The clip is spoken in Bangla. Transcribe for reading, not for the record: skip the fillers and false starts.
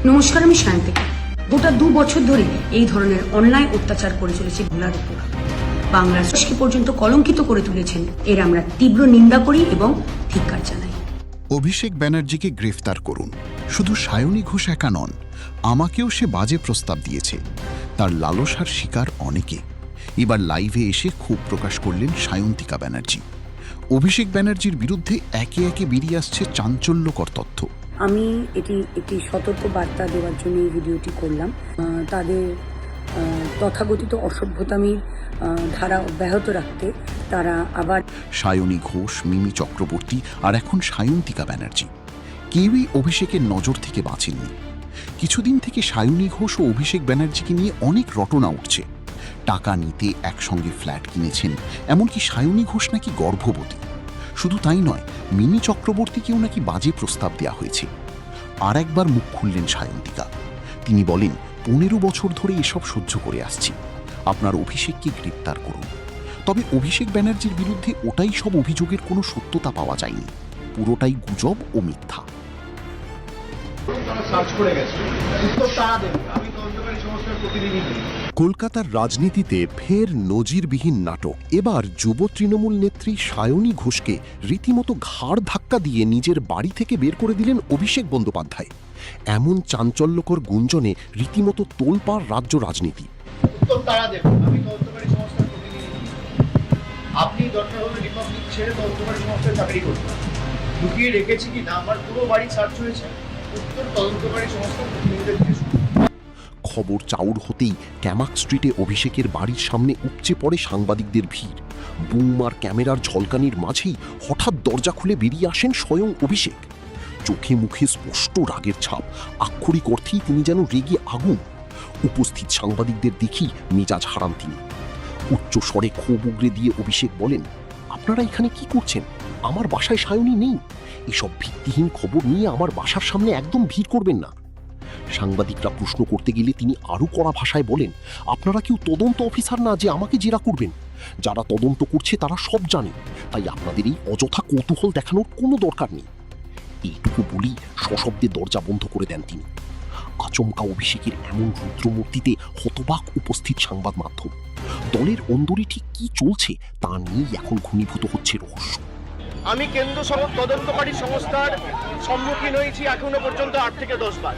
নমস্কার, আমি সায়ন্তিকা। গোটা 2 বছর ধরে এই ধরনের অন্যায় অত্যাচার করে চলেছে ভোলার উপর। বাংলার সংস্কৃতি পর্যন্ত কলঙ্কিত করে তুলেছেন। এর আমরা তীব্র নিন্দা করি এবং ধিক্কার জানাই। অভিষেক ব্যানার্জিকে গ্রেফতার করুন। শুধু সায়নী ঘোষ একা নন, আমাকেও সে বাজে প্রস্তাব দিয়েছে। তার লালসার শিকার অনেকে। এবার লাইভে এসে ক্ষোভ প্রকাশ করলেন সায়ন্তিকা ব্যানার্জি। অভিষেক ব্যানার্জির বিরুদ্ধে একে একে বেরিয়ে আসছে চাঞ্চল্যকর তথ্য। আমি একটি সতর্ক বার্তা দেওয়ার জন্য এই ভিডিওটি করলাম। তাদের তথাকথিত অসভ্যতামির ধারা অব্যাহত রাখতে তারা আবার সায়নী ঘোষ, মিমি চক্রবর্তী আর এখন সায়ন্তিকা ব্যানার্জি কেউই অভিষেকের নজর থেকে বাঁচেননি। কিছুদিন থেকে সায়নী ঘোষ ও অভিষেক ব্যানার্জিকে নিয়ে অনেক রটনা উঠছে। টাকা নিতে একসঙ্গে ফ্ল্যাট কিনেছেন, এমনকি সায়নী ঘোষ নাকি গর্ভবতী। শুধু তাই নয়, মিমি চক্রবর্তীকেও নাকি বাজে প্রস্তাব দেওয়া হয়েছে। আর একবার মুখ খুললেন সায়ন্তিকা। তিনি বলেন, 15 বছর ধরে এসব সহ্য করে আসছি, আপনার অভিষেককে গ্রেপ্তার করুন। তবে অভিষেক ব্যানার্জির বিরুদ্ধে ওটাই সব অভিযোগের কোনো সত্যতা পাওয়া যায়নি, পুরোটাই গুজব ও মিথ্যা। কলকাতার রাজনীতিতে ফের নজিরবিহীন নাটক। এবার যুব তৃণমূল নেত্রী সায়নী ঘোষকে রীতিমতো ঘাড় ধাক্কা দিয়ে নিজের বাড়ি থেকে বের করে দিলেন অভিষেক বন্দ্যোপাধ্যায়। এমন চাঞ্চল্যকর গুঞ্জনে রীতিমতো তোলপাড় রাজ্য রাজনীতি। আপনি দরকার হলে রিপাবলিক ছেড়ে তদন্তকারী সংস্থায় চাকরি করবেন। লুকিয়ে রেখেছি কি না আমার পুরো বাড়ি সার্চ হয়েছে, উত্তর তদন্তকারী সংস্থার প্রতিনিধিদের জিজ্ঞেস করুন। খবর চাউর হতেই ক্যামাক স্ট্রিটে অভিষেকের বাড়ির সামনে উপচে পড়ে সাংবাদিকদের ভিড়। বুম আর ক্যামেরার ঝলকানির মাঝেই হঠাৎ দরজা খুলে বেরিয়ে আসেন স্বয়ং অভিষেক। চোখে মুখে স্পষ্ট রাগের ছাপ, আক্ষরিক অর্থেই তিনি যেন রেগে আগুন। উপস্থিত সাংবাদিকদের দেখেই মেজাজ হারান তিনি। উচ্চ স্বরে ক্ষোভ উগরে দিয়ে অভিষেক বলেন, আপনারা এখানে কি করছেন? আমার বাসায় সায়নী নেই। এসব ভিত্তিহীন খবর নিয়ে আমার বাসার সামনে একদম ভিড় করবেন না। সাংবাদিকরা প্রশ্ন করতে গেলে তিনি আরও কড়া ভাষায় বলেন, আপনারা কেউ তদন্ত অফিসার না যে আমাকে জেরা করবেন। যারা তদন্ত করছে তারা সব জানে, তাই আপনাদের এই অযথা কৌতূহল দেখানোর কোনো দরকার নেই। এইটুকু বলেই সশব্দে দরজা বন্ধ করে দেন তিনি। আচমকা অভিষেকের এমন রুদ্রমূর্তিতে হতবাক উপস্থিত সংবাদ মাধ্যম। দলের অন্দরে ঠিক কি চলছে তা নিয়েই এখন ঘনীভূত হচ্ছে রহস্য। আমি কেন্দ্র তদন্তকারী সংস্থার সম্মুখীন হয়েছি এখনো পর্যন্ত 8 থেকে 10 বার।